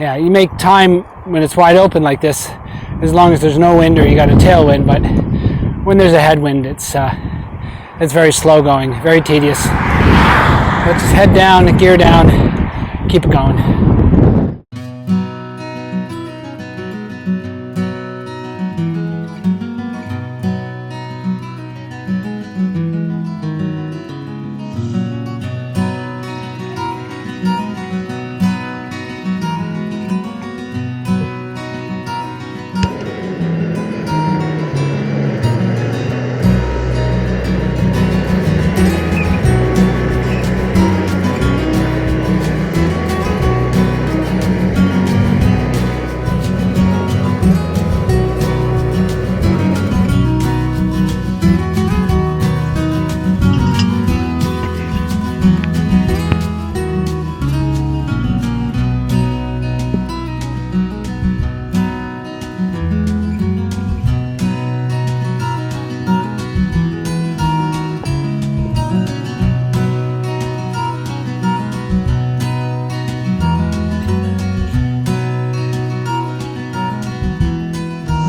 yeah, you make time when it's wide open like this, as long as there's no wind or you got a tailwind. But when there's a headwind, it's very slow going, very tedious. Let's just head down, gear down, keep it going.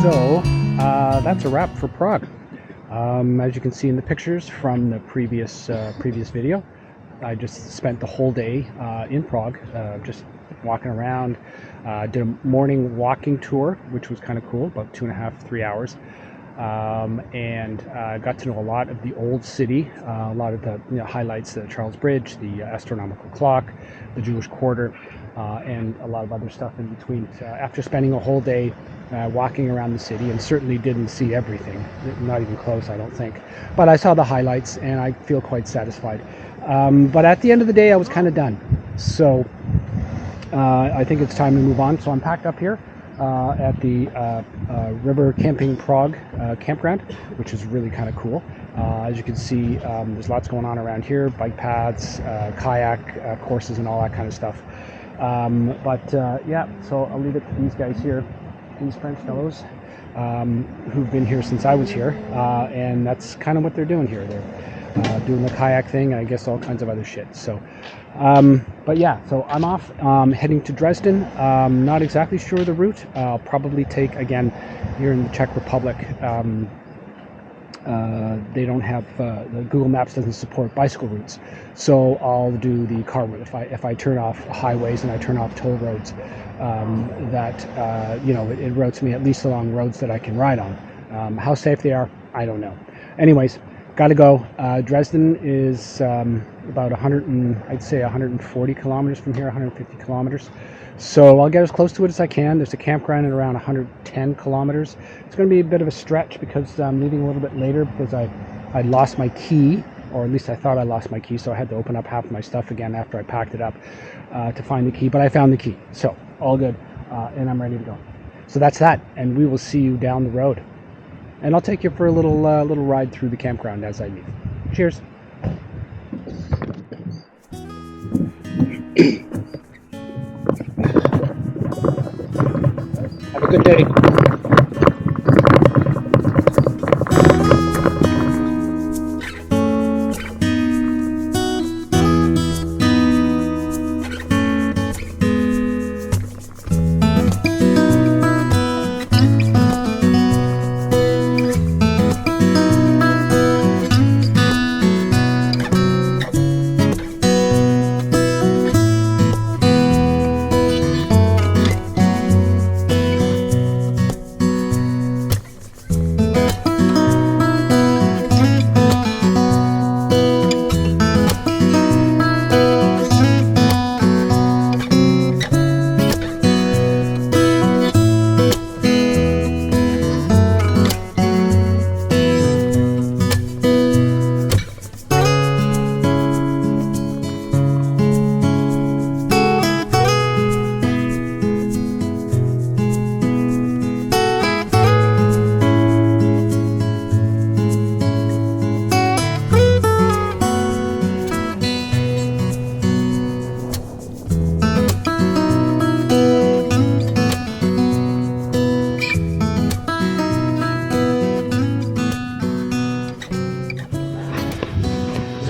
So that's a wrap for Prague. As you can see in the pictures from the previous video, I just spent the whole day in Prague, just walking around. Did a morning walking tour, which was kind of cool, about 2.5-3 hours, and got to know a lot of the old city, a lot of the highlights: the Charles Bridge, the astronomical clock, the Jewish Quarter, and a lot of other stuff in between. After spending a whole day walking around the city, and certainly didn't see everything, not even close, I don't think, but I saw the highlights and I feel quite satisfied. But at the end of the day, I was kind of done. So I think it's time to move on. So I'm packed up here at the River Camping Prague campground, which is really kind of cool. As you can see, there's lots going on around here: bike paths, kayak courses, and all that kind of stuff. Yeah, so I'll leave it to these guys here, these French fellows, who've been here since I was here, and that's kind of what they're doing here. They're doing the kayak thing, and I guess all kinds of other shit. So, but yeah, so I'm off, heading to Dresden. Not exactly sure the route. I'll probably take, again, here in the Czech Republic, they don't have, the Google Maps doesn't support bicycle routes, so I'll do the car route. If I turn off highways and I turn off toll roads, it routes me at least along roads that I can ride on. How safe they are, I don't know. Anyways, gotta go. Dresden is about 140 kilometers from here, 150 kilometers. So I'll get as close to it as I can. There's a campground at around 110 kilometers. It's going to be a bit of a stretch because I'm leaving a little bit later because I lost my key, or at least I thought I lost my key, so I had to open up half of my stuff again after I packed it up to find the key. But I found the key, so all good, and I'm ready to go. So that's that, and we will see you down the road. And I'll take you for a little ride through the campground as I leave. Cheers. Have a good day.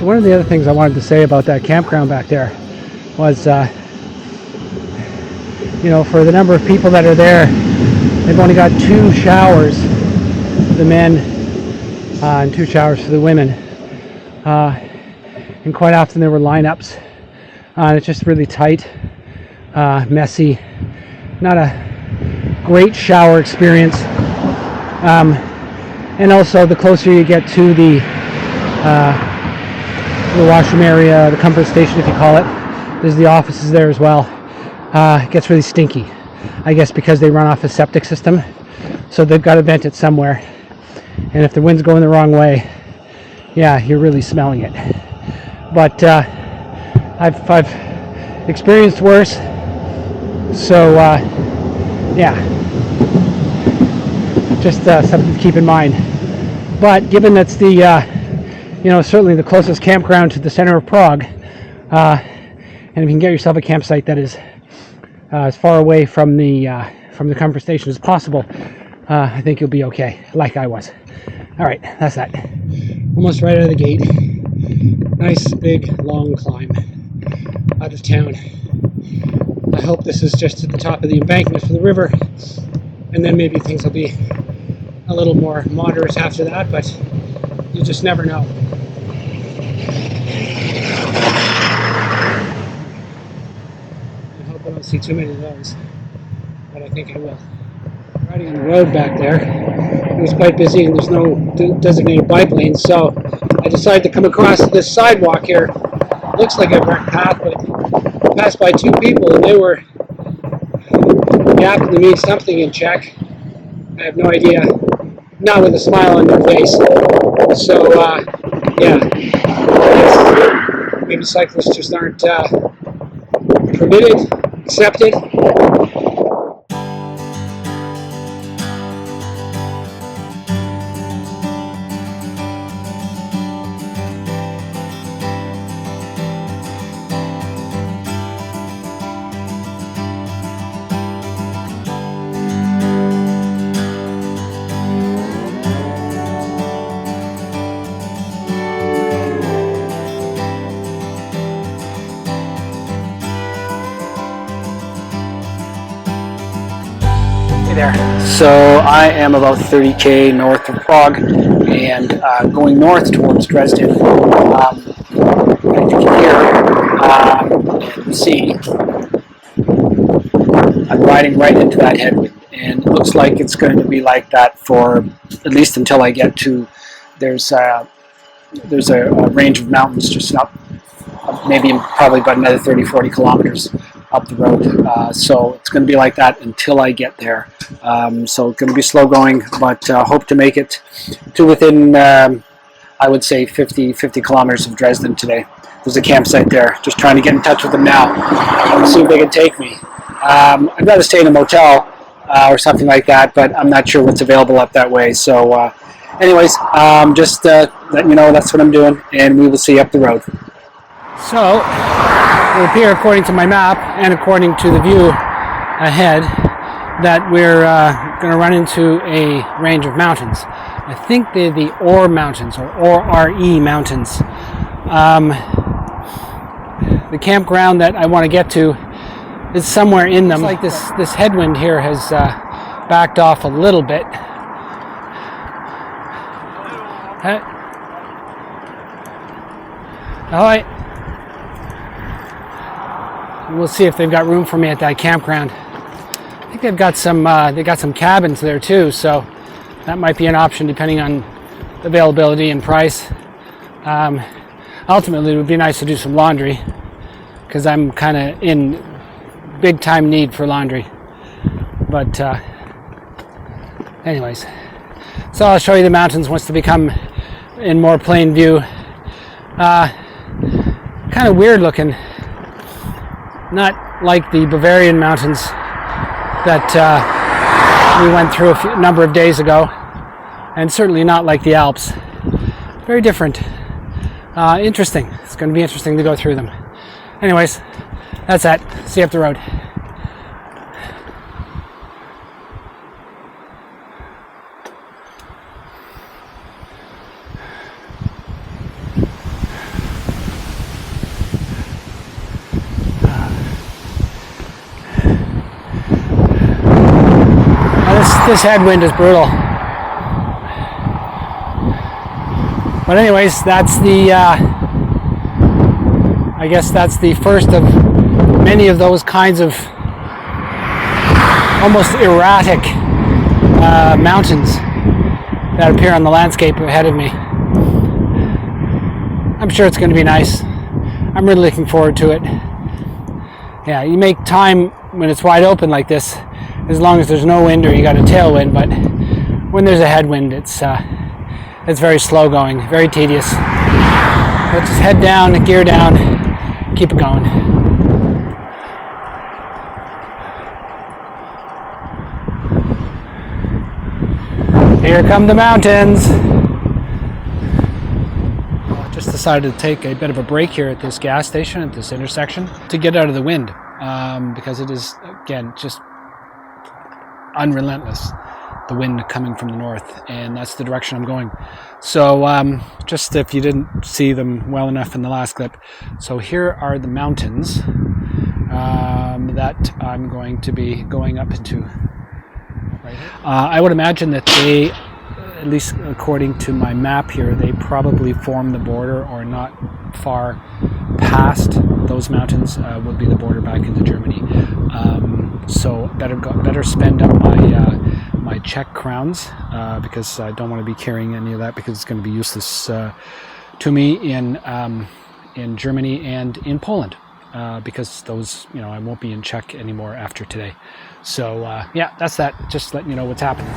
So one of the other things I wanted to say about that campground back there was you know, for the number of people that are there, they've only got 2 showers for the men and 2 showers for the women. And quite often there were lineups. It's just really tight, messy, not a great shower experience. And also, the closer you get to the washroom area, the comfort station, if you call it, there's the offices there as well. It gets really stinky, I guess, because they run off a septic system, so they've got to vent it somewhere. And if the wind's going the wrong way, yeah, you're really smelling it. But I've experienced worse, so yeah, just something to keep in mind. But given that's the you know, certainly the closest campground to the center of Prague, and if you can get yourself a campsite that is as far away from the comfort station as possible, I think you'll be okay, like I was. All right, that's that. Almost right out of the gate. Nice, big, long climb out of town. I hope this is just at the top of the embankment for the river, and then maybe things will be a little more moderate after that, but you just never know. I hope I don't see too many of those, but I think I will. Riding on the road back there, it was quite busy and there's no designated bike lanes, so I decided to come across this sidewalk here. It looks like a direct path, but I passed by 2 people and they were yapping to me something in Czech. I have no idea. Not with a smile on their face. So, yeah. Maybe cyclists just aren't permitted, accepted. There. So I am about 30k north of Prague and going north towards Dresden. As you can hear and see, I'm riding right into that headwind, and it looks like it's going to be like that for at least until I get to, there's a range of mountains just up, maybe probably about another 30-40 kilometers up the road, so it's going to be like that until I get there. So it's going to be slow going, but hope to make it to within, I would say, 50 kilometers of Dresden today. There's a campsite there. Just trying to get in touch with them now. See if they can take me. I've got to stay in a motel or something like that, but I'm not sure what's available up that way. So anyways, just letting you know that's what I'm doing, and we will see you up the road. So, it would appear, according to my map and according to the view ahead, that we're going to run into a range of mountains. I think they're the Ore Mountains, or ORE Mountains. The campground that I want to get to is somewhere in them. It's like this headwind here has backed off a little bit. Alright. We'll see if they've got room for me at that campground. I think they've got some cabins there too, so that might be an option depending on availability and price. Ultimately, it would be nice to do some laundry because I'm kind of in big time need for laundry. But anyways, so I'll show you the mountains once they become in more plain view. Kind of weird looking. Not like the Bavarian mountains that we went through a number of days ago, and certainly not like the Alps. Very different. Interesting. It's going to be interesting to go through them. Anyways, that's that. See you up the road. This headwind is brutal. But anyways, that's the, I guess that's the first of many of those kinds of almost erratic mountains that appear on the landscape ahead of me. I'm sure it's going to be nice. I'm really looking forward to it. Yeah, you make time when it's wide open like this, as long as there's no wind or you got a tailwind, but when there's a headwind, it's very slow going, very tedious. Let's just head down, gear down, keep it going. Here come the mountains. Just decided to take a bit of a break here at this gas station, at this intersection, to get out of the wind, because it is, again, just unrelentless, the wind coming from the north, and that's the direction I'm going. So just if you didn't see them well enough in the last clip, so here are the mountains that I'm going to be going up into. I would imagine that they, at least according to my map here, they probably form the border, or not far past those mountains will be the border back into Germany. So better spend up my Czech crowns, because I don't want to be carrying any of that, because it's going to be useless to me in Germany and in Poland, because those, I won't be in Czech anymore after today. So yeah, that's that. Just letting you know what's happening.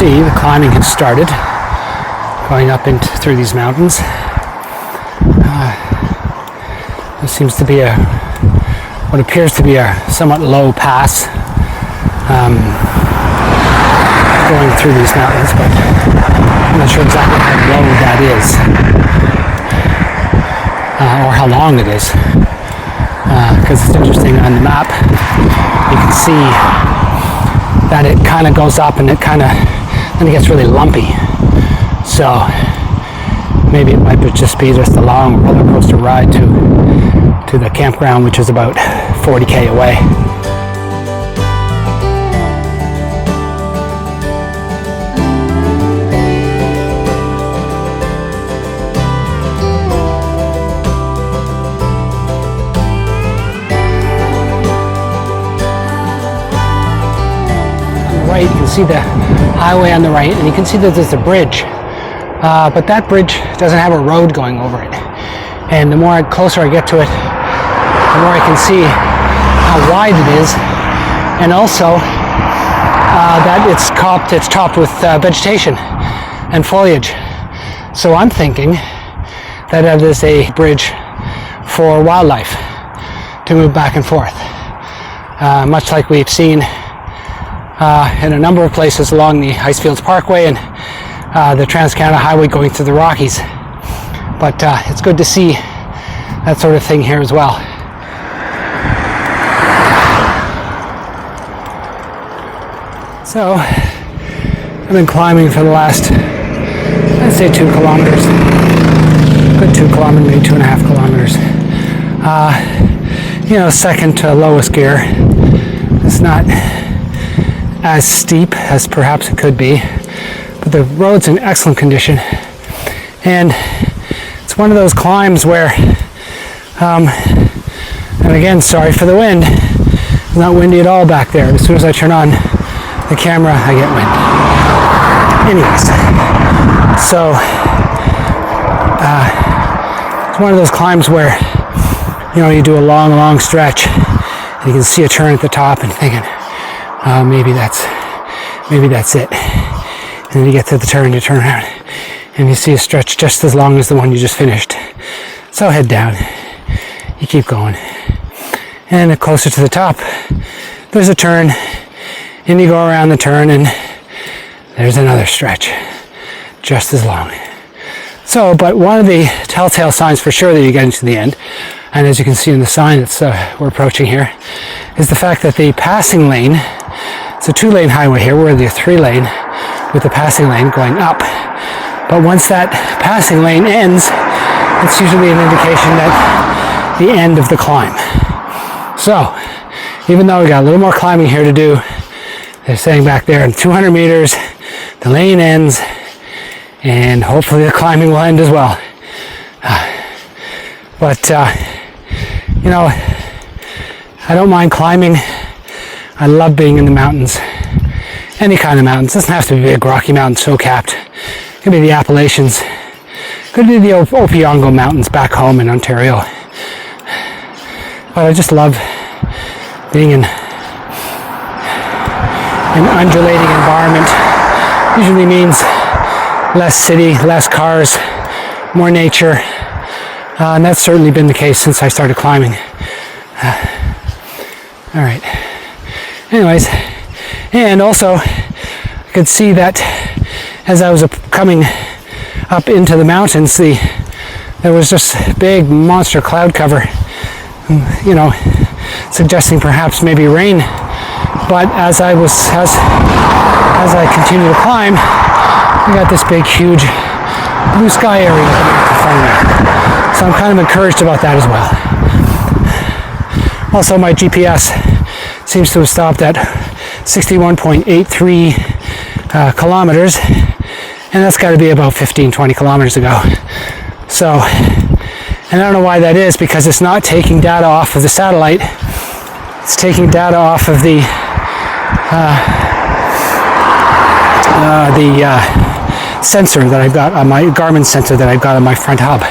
See, the climbing has started, going up through these mountains. There seems to be what appears to be a somewhat low pass going through these mountains, but I'm not sure exactly how low that is, or how long it is, because it's interesting on the map. You can see that it kind of goes up, and then it gets really lumpy. So maybe it might just be just a long roller coaster ride to the campground, which is about 40k away. You can see the highway on the right, and you can see that there's a bridge, but that bridge doesn't have a road going over it, and the closer I get to it, the more I can see how wide it is, and also that it's topped with vegetation and foliage. So I'm thinking that it is a bridge for wildlife to move back and forth, much like we've seen in a number of places along the Icefields Parkway and the Trans-Canada Highway going through the Rockies. But it's good to see that sort of thing here as well. So I've been climbing for the last, I'd say 2 kilometers. Good 2 kilometers, maybe 2.5 kilometers. Second to lowest gear. It's not as steep as perhaps it could be, but the road's in excellent condition, and it's one of those climbs where and again, sorry for the wind, it's not windy at all back there. As soon as I turn on the camera, I get wind. Anyways, so It's one of those climbs where, you know, you do a long stretch and you can see a turn at the top and thinking, maybe that's it. And then you get to the turn, you turn around and you see a stretch just as long as the one you just finished. So head down, you keep going. And closer to the top, there's a turn, and you go around the turn and there's another stretch, just as long. So, but one of the telltale signs for sure that you get into the end, and as you can see in the sign that we're approaching here, is the fact that the passing lane, it's a 2-lane highway here, we're in the 3-lane with the passing lane going up. But once that passing lane ends, it's usually an indication that the end of the climb. So, even though we got a little more climbing here to do, they're saying back there in 200 meters, the lane ends, and hopefully the climbing will end as well. But, you know, I don't mind climbing. I love being in the mountains. Any kind of mountains. It doesn't have to be big Rocky Mountains, snow-capped. It could be the Appalachians. It could be the Opiongo Mountains back home in Ontario. But I just love being in an undulating environment. Usually means less city, less cars, more nature. And that's certainly been the case since I started climbing. All right. Anyways, and also I could see that as I was coming up into the mountains, there was just big monster cloud cover, you know, suggesting perhaps maybe rain. But as I continued to climb, I got this big, huge blue sky area in front of me. So I'm kind of encouraged about that as well. Also, my GPS seems to have stopped at 61.83 kilometers, and that's got to be about 15-20 kilometers ago. So, and I don't know why that is, because it's not taking data off of the satellite. It's taking data off of the sensor that I've got on my Garmin sensor that I've got on my front hub.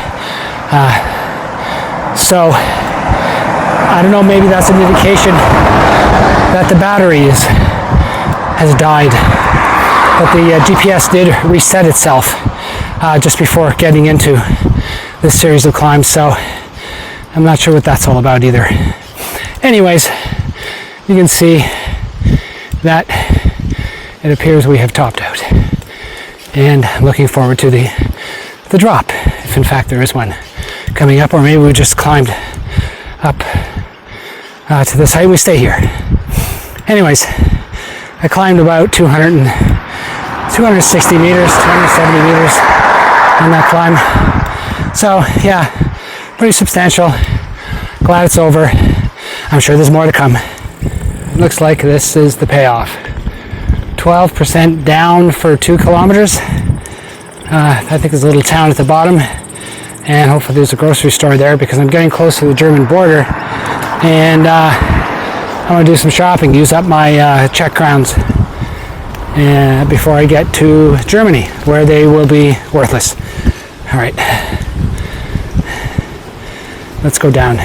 So I don't know, maybe that's an indication that the battery has died. But the GPS did reset itself just before getting into this series of climbs, so I'm not sure what that's all about either. Anyways, you can see that it appears we have topped out, and looking forward to the drop, if in fact there is one coming up, or maybe we just climbed up to this height and we stay here. Anyways, I climbed about 260 meters, 270 meters on that climb. So yeah, pretty substantial. Glad it's over. I'm sure there's more to come. Looks like this is the payoff. 12% down for 2 kilometers. I think there's a little town at the bottom, and hopefully there's a grocery store there, because I'm getting close to the German border, and I want to do some shopping, use up my Czech crowns before I get to Germany, where they will be worthless. All right, let's go down.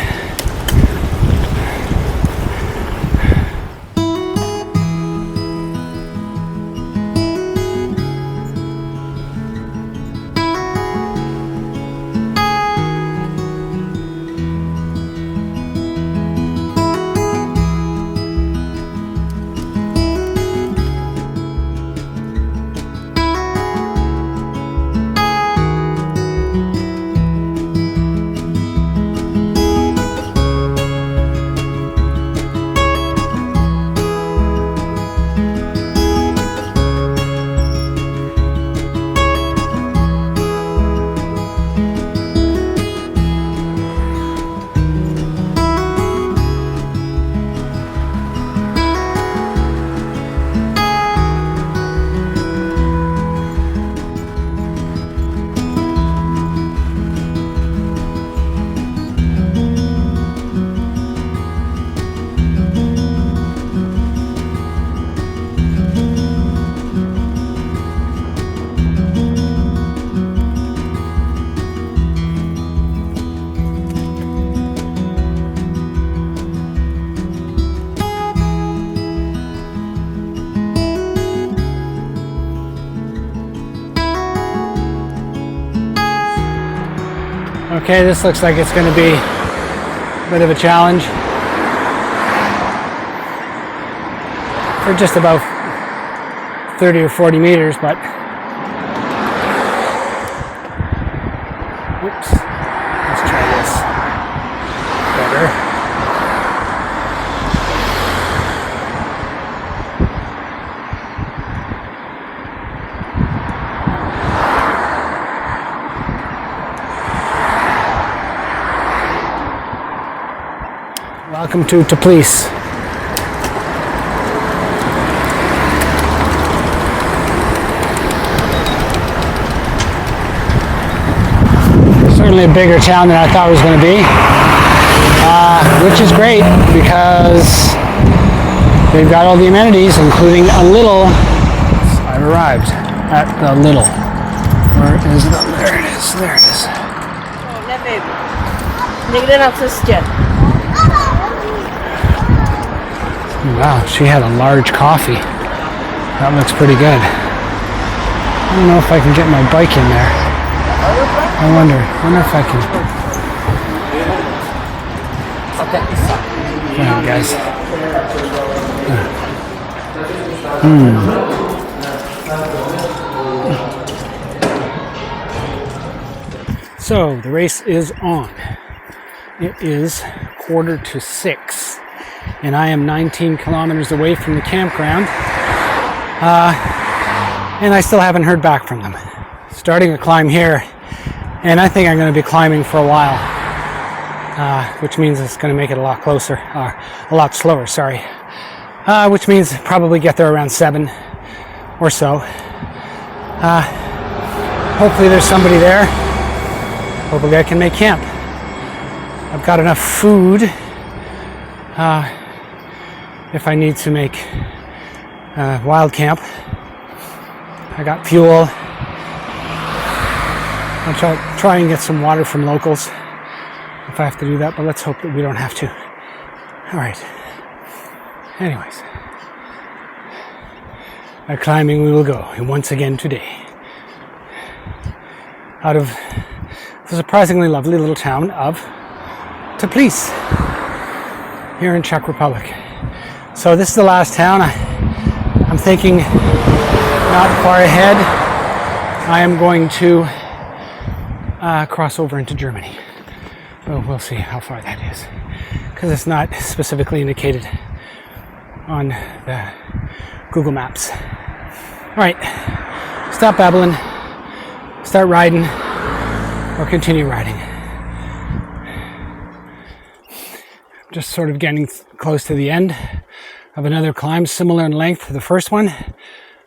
Okay, this looks like it's going to be a bit of a challenge for just about 30 or 40 meters, but oops, let's try this better. Welcome to Tbilisi. Certainly a bigger town than I thought it was going to be, which is great because they've got all the amenities, including a little. I've arrived at the little. Where is it? There it is. There it is. Nevím. Někde na cestě. Wow, she had a large coffee. That looks pretty good. I don't know if I can get my bike in there. I wonder if I can. Come on, guys. So the race is on. It is 5:45, and I am 19 kilometers away from the campground, and I still haven't heard back from them. Starting a climb here, and I think I'm going to be climbing for a while, which means it's going to make it a lot closer, a lot slower, sorry, which means probably get there around 7 or so. Hopefully there's somebody there. Hopefully I can make camp. I've got enough food if I need to make wild camp. I got fuel. I'll try and get some water from locals if I have to do that, but let's hope that we don't have to. All right. Anyways, climbing we will go once again today. Out of the surprisingly lovely little town of Tbilisi here in Czech Republic. So this is the last town. I'm thinking not far ahead. I am going to cross over into Germany. Well, we'll see how far that is, because it's not specifically indicated on the Google Maps. All right, stop babbling, start riding, or continue riding. Just sort of getting close to the end of another climb, similar in length to the first one,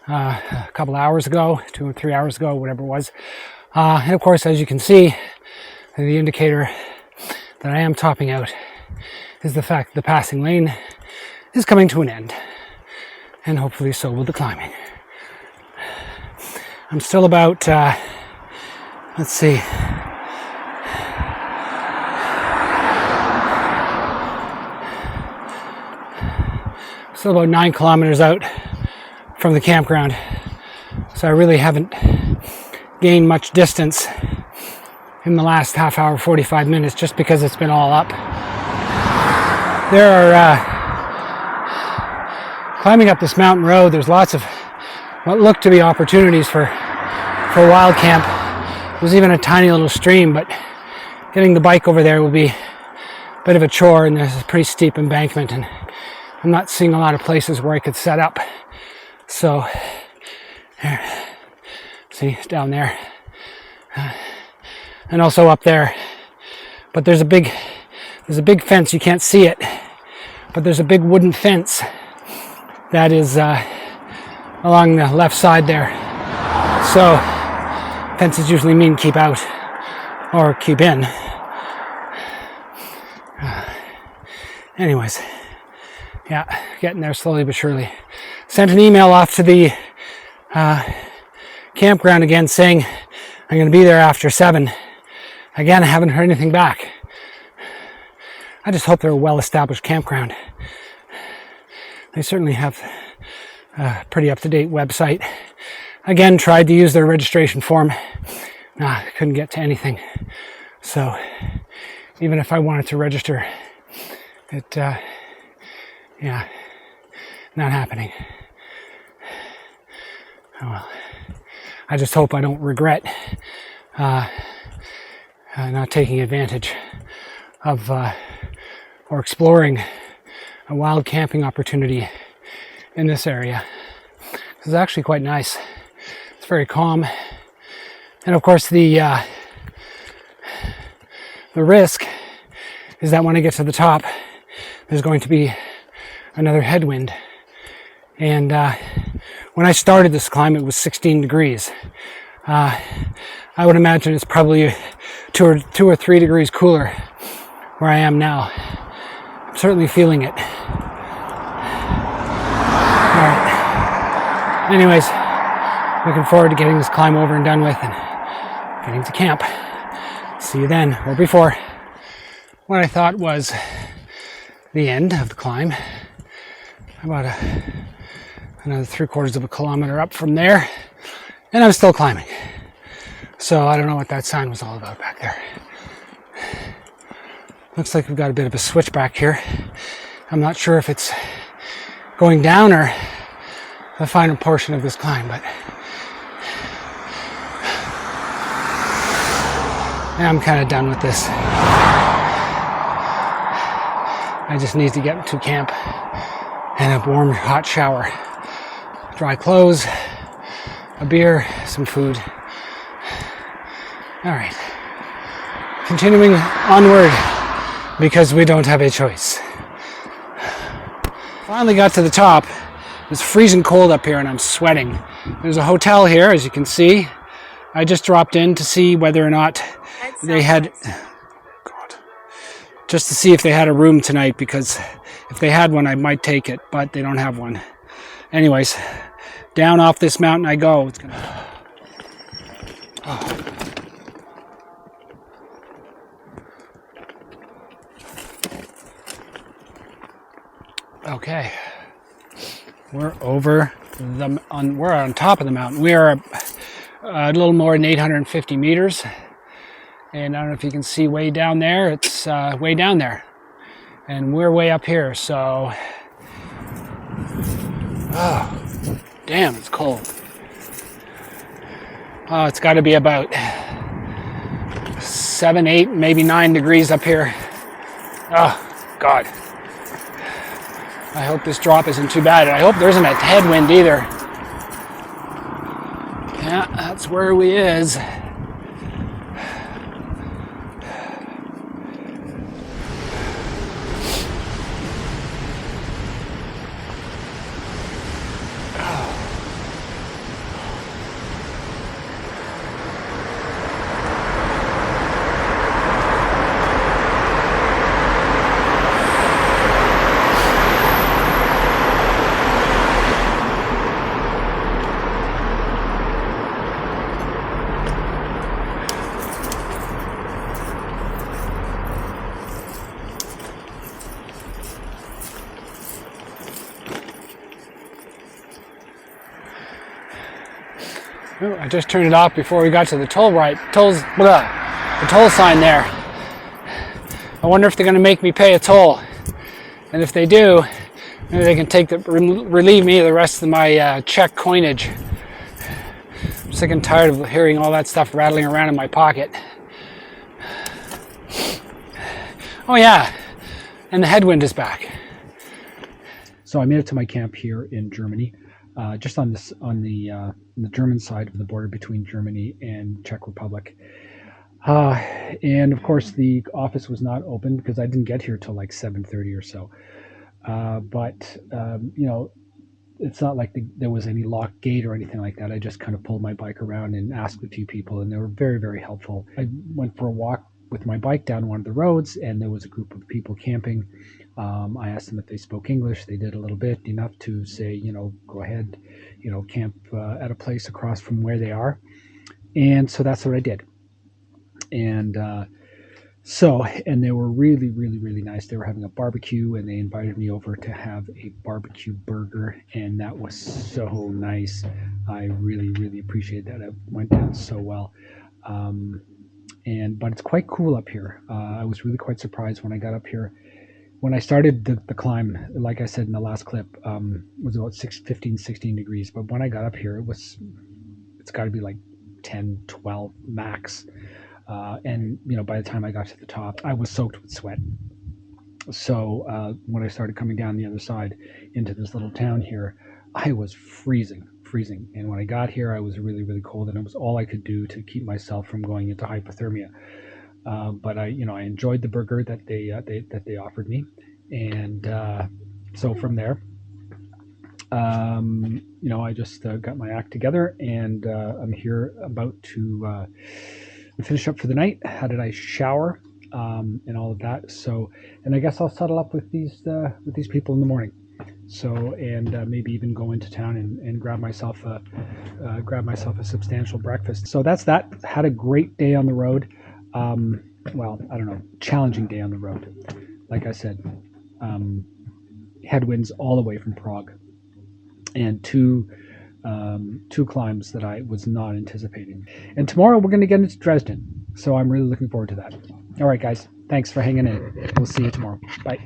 a couple hours ago, 2 or 3 hours ago, whatever it was. And of course, as you can see, the indicator that I am topping out is the fact that the passing lane is coming to an end, and hopefully so will the climbing. I'm still about, let's see, still about 9 kilometers out from the campground, so I really haven't gained much distance in the last half hour, 45 minutes, just because it's been all up. There are, climbing up this mountain road, there's lots of what look to be opportunities for wild camp. There's even a tiny little stream, but getting the bike over there will be a bit of a chore, and there's a pretty steep embankment, and I'm not seeing a lot of places where I could set up. So, there, see, down there, and also up there. But there's a big fence. You can't see it, but there's a big wooden fence that is along the left side there. So, fences usually mean keep out or keep in. Anyways, yeah, getting there slowly but surely. Sent an email off to the campground again saying I'm going to be there after 7. Again, I haven't heard anything back. I just hope they're a well-established campground. They certainly have a pretty up-to-date website. Again, tried to use their registration form. Couldn't get to anything. So even if I wanted to register, yeah, not happening. Oh well. I just hope I don't regret not taking advantage of or exploring a wild camping opportunity in this area. It's actually quite nice. It's very calm, and of course the risk is that when I get to the top, there's going to be another headwind. And when I started this climb, it was 16 degrees. I would imagine it's probably 2 or 3 degrees cooler where I am now. I'm certainly feeling it. All right. Anyways, looking forward to getting this climb over and done with and getting to camp. See you then, or before what I thought was the end of the climb. About another 3/4 of a kilometer up from there, and I'm still climbing. So I don't know what that sign was all about back there. Looks like we've got a bit of a switchback here. I'm not sure if it's going down or the final portion of this climb, but I'm kind of done with this. I just need to get to camp and a warm, hot shower, dry clothes, a beer, some food. All right, continuing onward because we don't have a choice. Finally got to the top. It's freezing cold up here and I'm sweating. There's a hotel here, as you can see. I just dropped in to see whether or not they had, just to see if they had a room tonight, because if they had one, I might take it, but they don't have one. Anyways, down off this mountain I go. It's gonna... Oh. Okay, we're over we're on top of the mountain. We are a little more than 850 meters. And I don't know if you can see way down there, it's way down there. And we're way up here, so... Oh, damn, it's cold. Oh, it's got to be about 7, 8, maybe 9 degrees up here. Oh, God. I hope this drop isn't too bad. I hope there isn't a headwind either. Yeah, that's where we is. Oh, I just turned it off before we got to the the toll sign there. I wonder if they're going to make me pay a toll, and if they do, maybe they can relieve me of the rest of my Czech coinage. I'm sick and tired of hearing all that stuff rattling around in my pocket. Oh yeah, and the headwind is back. So I made it to my camp here in Germany. Just on the German side of the border between Germany and Czech Republic. And of course the office was not open because I didn't get here till like 7:30 or so. But you know, it's not like there was any locked gate or anything like that. I just kind of pulled my bike around and asked a few people, and they were very, very helpful. I went for a walk with my bike down one of the roads, and there was a group of people camping. I asked them if they spoke English. They did a little bit, enough to say, you know, go ahead, you know, camp at a place across from where they are. And so that's what I did. And and they were really, really, really nice. They were having a barbecue, and they invited me over to have a barbecue burger, and that was so nice. I really, really appreciate that. It went down so well. but it's quite cool up here. I was really quite surprised when I got up here. When I started the climb, like I said in the last clip, it was about 16 degrees. But when I got up here, it's got to be like 10, 12 max. And by the time I got to the top, I was soaked with sweat. So when I started coming down the other side into this little town here, I was freezing. And when I got here, I was really, really cold, and it was all I could do to keep myself from going into hypothermia. But I enjoyed the burger that they offered me, and so from there, I just got my act together, and I'm here about to finish up for the night. Had a nice shower and all of that. So, and I guess I'll settle up with these people in the morning. So, and maybe even go into town and grab myself a substantial breakfast. So that's that. Had a great day on the road. Well, I don't know, challenging day on the road. Like I said, headwinds all the way from Prague, and two climbs that I was not anticipating. And tomorrow we're going to get into Dresden, so I'm really looking forward to that. All right, guys, thanks for hanging in. We'll see you tomorrow. Bye.